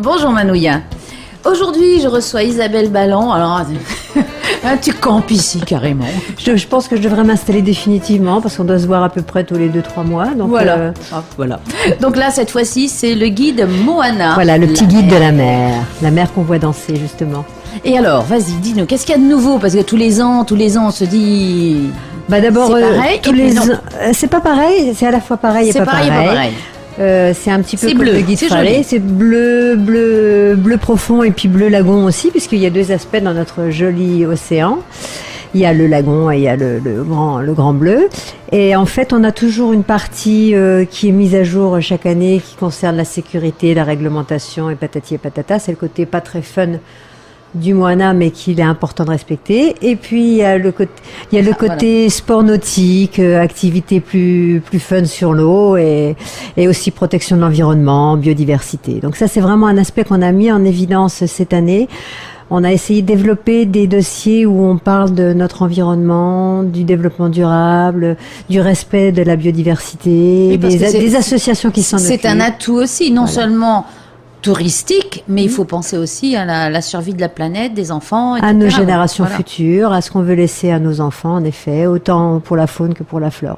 Bonjour Manouya. Aujourd'hui, je reçois Isabelle Balland. Alors, tu campes ici carrément. Je pense que je devrais m'installer définitivement parce qu'on doit se voir à peu près tous les 2-3 mois. Donc voilà. Voilà. Donc là, cette fois-ci, c'est le guide Moana. Voilà, le petit guide de la mer qu'on voit danser justement. Et alors, vas-y, dis-nous, qu'est-ce qu'il y a de nouveau? Parce que tous les ans, on se dit. Bah d'abord, c'est pareil. C'est pas pareil. C'est à la fois pareil et pas pareil. C'est un petit peu comme le guide Farley, c'est bleu profond et puis bleu lagon aussi, puisqu'il y a deux aspects dans notre joli océan. Il y a le lagon et il y a le grand bleu. Et en fait, on a toujours une partie qui est mise à jour chaque année, qui concerne la sécurité, la réglementation et patati et patata. C'est le côté pas très fun du Moana, mais qu'il est important de respecter. Et puis il y a le côté sport nautique, activité plus fun sur l'eau et aussi protection de l'environnement, biodiversité. Donc ça, c'est vraiment un aspect qu'on a mis en évidence cette année. On a essayé de développer des dossiers où on parle de notre environnement, du développement durable, du respect de la biodiversité, des associations qui s'en occupent. C'est un atout aussi, non seulement touristique, mais il faut penser aussi à la survie de la planète, des enfants, etc. À nos générations futures, à ce qu'on veut laisser à nos enfants, en effet, autant pour la faune que pour la flore.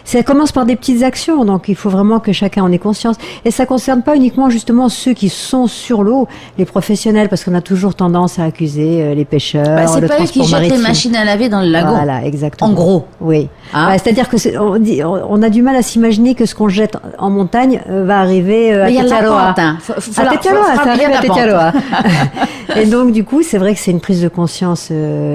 Ça commence par des petites actions, donc il faut vraiment que chacun en ait conscience. Et ça concerne pas uniquement justement ceux qui sont sur l'eau, les professionnels, parce qu'on a toujours tendance à accuser les pêcheurs, le transport maritime. C'est pas eux qui jettent les machines à laver dans le lagon. Voilà, exactement. En gros. Oui. C'est-à-dire que on a du mal à s'imaginer que ce qu'on jette en montagne va arriver à Tetiaroa. Ça arrive à Tetiaroa. Et donc du coup, c'est vrai que c'est une prise de conscience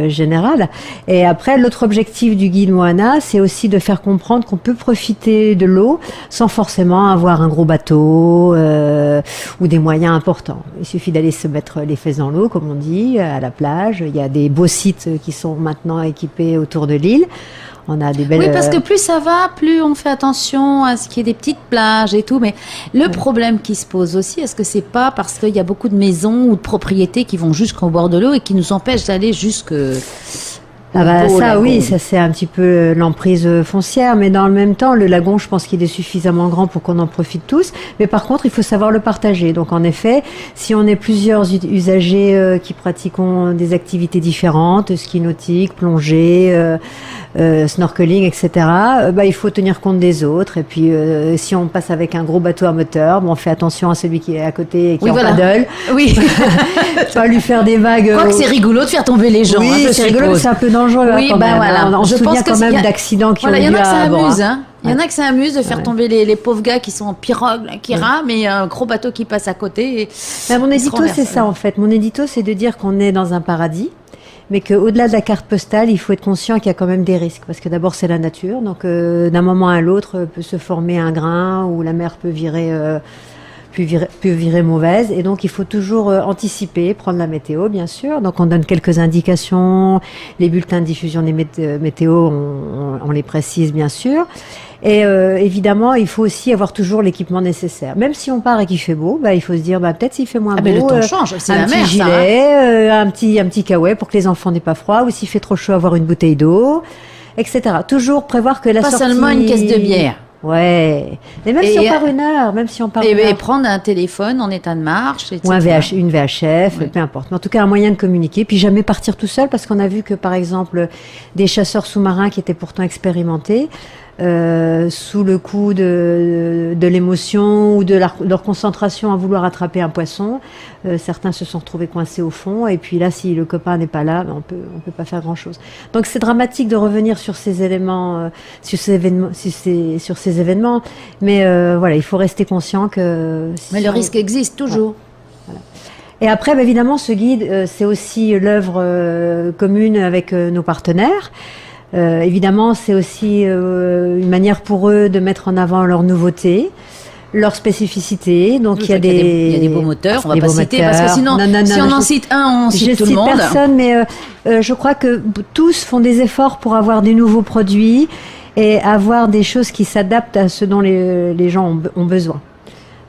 générale. Et après, l'autre objectif du guide Moana, c'est aussi de faire comprendre qu'on peut profiter de l'eau sans forcément avoir un gros bateau ou des moyens importants. Il suffit d'aller se mettre les fesses dans l'eau, comme on dit, à la plage. Il y a des beaux sites qui sont maintenant équipés autour de l'île. On a des belles... Oui, parce que plus ça va, plus on fait attention à ce qu'il y ait des petites plages et tout. Mais le problème qui se pose aussi, est-ce que c'est pas parce qu'il y a beaucoup de maisons ou de propriétés qui vont jusqu'au bord de l'eau et qui nous empêchent d'aller jusque... Oui, ça c'est un petit peu l'emprise foncière, mais dans le même temps, le lagon, je pense qu'il est suffisamment grand pour qu'on en profite tous. Mais par contre, il faut savoir le partager. Donc en effet, si on est plusieurs usagers qui pratiquons des activités différentes, ski nautique, plongée, snorkeling, etc., il faut tenir compte des autres. Et puis si on passe avec un gros bateau à moteur, on fait attention à celui qui est à côté et qui en paddle. Oui. Pas lui faire des vagues. Je crois que c'est rigolo de faire tomber les gens. Oui, c'est rigolo, c'est un peu dangereux. Oui, on se souvient quand même d'accidents qui ont eu Il y en a que ça amuse. Il y en a que ça amuse de faire tomber les pauvres gars qui sont en pirogue, qui rament, et un gros bateau qui passe à côté. Mon édito, c'est ça en fait. Mon édito, c'est de dire qu'on est dans un paradis, mais qu'au-delà de la carte postale, il faut être conscient qu'il y a quand même des risques. Parce que d'abord, c'est la nature. Donc, d'un moment à l'autre, peut se former un grain ou la mer peut virer mauvaise, et donc il faut toujours anticiper, prendre la météo bien sûr. Donc on donne quelques indications, les bulletins de diffusion des météo, on les précise bien sûr. Et évidemment, il faut aussi avoir toujours l'équipement nécessaire. Même si on part et qu'il fait beau, il faut se dire peut-être s'il fait moins beau, le temps change, c'est la mer, petit gilet, un petit kawaii pour que les enfants n'aient pas froid, ou s'il fait trop chaud, avoir une bouteille d'eau, etc. Toujours prévoir que la sortie... Pas seulement une caisse de bière. Ouais, mais même si on part une heure, et prendre un téléphone en état de marche, etc. Ou une VHF, peu importe. Mais en tout cas, un moyen de communiquer. Puis jamais partir tout seul, parce qu'on a vu que, par exemple, des chasseurs sous-marins qui étaient pourtant expérimentés, sous le coup de l'émotion ou de leur concentration à vouloir attraper un poisson, certains se sont retrouvés coincés au fond, et puis là, si le copain n'est pas là, on peut pas faire grand chose. Donc c'est dramatique de revenir sur ces éléments, sur ces événements, mais il faut rester conscient que... Mais le risque existe toujours. Voilà. Et après, évidemment, ce guide, c'est aussi l'œuvre commune avec nos partenaires. Évidemment, c'est aussi une manière pour eux de mettre en avant leurs nouveautés, leurs spécificités. Donc il y a des beaux moteurs, on va pas citer parce que sinon, si on en cite un, on cite tout le monde. Je cite personne, mais je crois que tous font des efforts pour avoir des nouveaux produits et avoir des choses qui s'adaptent à ce dont les gens ont besoin.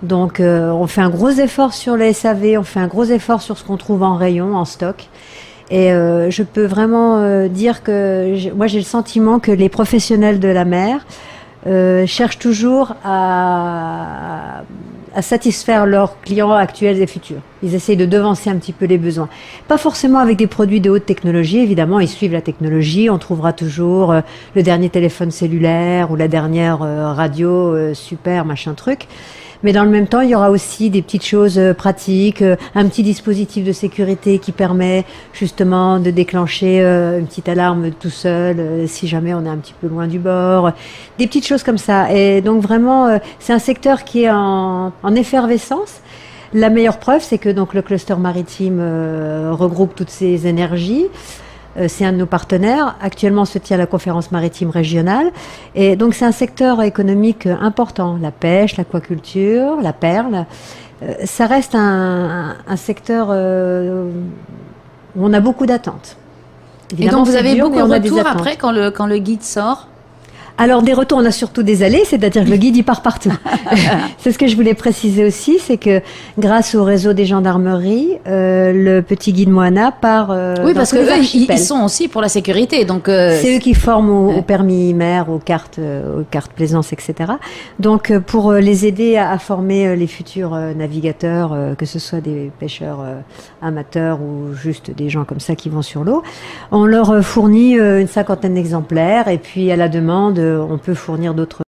Donc on fait un gros effort sur les SAV, on fait un gros effort sur ce qu'on trouve en rayon, en stock. Et je peux vraiment dire que moi j'ai le sentiment que les professionnels de la mer cherchent toujours à à satisfaire leurs clients actuels et futurs. Ils essayent de devancer un petit peu les besoins. Pas forcément avec des produits de haute technologie, évidemment, ils suivent la technologie. On trouvera toujours le dernier téléphone cellulaire ou la dernière radio super, machin truc. Mais dans le même temps, il y aura aussi des petites choses pratiques, un petit dispositif de sécurité qui permet justement de déclencher une petite alarme tout seul si jamais on est un petit peu loin du bord. Des petites choses comme ça. Et donc vraiment, c'est un secteur qui est en effervescence. La meilleure preuve, c'est que donc le cluster maritime regroupe toutes ces énergies. C'est un de nos partenaires. Actuellement se tient la conférence maritime régionale. Et donc c'est un secteur économique important. La pêche, l'aquaculture, la perle. Ça reste un secteur où on a beaucoup d'attentes. Et donc vous avez beaucoup de retours après quand le guide sort? Alors des retours, on a surtout des allées, c'est-à-dire que le guide il part partout. C'est ce que je voulais préciser aussi, c'est que grâce au réseau des gendarmeries, le petit guide Moana part. Oui, parce que eux, ils sont aussi pour la sécurité, donc. C'est eux qui forment au permis mer, aux cartes plaisance, etc. Donc pour les aider à former les futurs navigateurs, que ce soit des pêcheurs amateurs ou juste des gens comme ça qui vont sur l'eau, on leur fournit une 50aine d'exemplaires et puis à la demande on peut fournir d'autres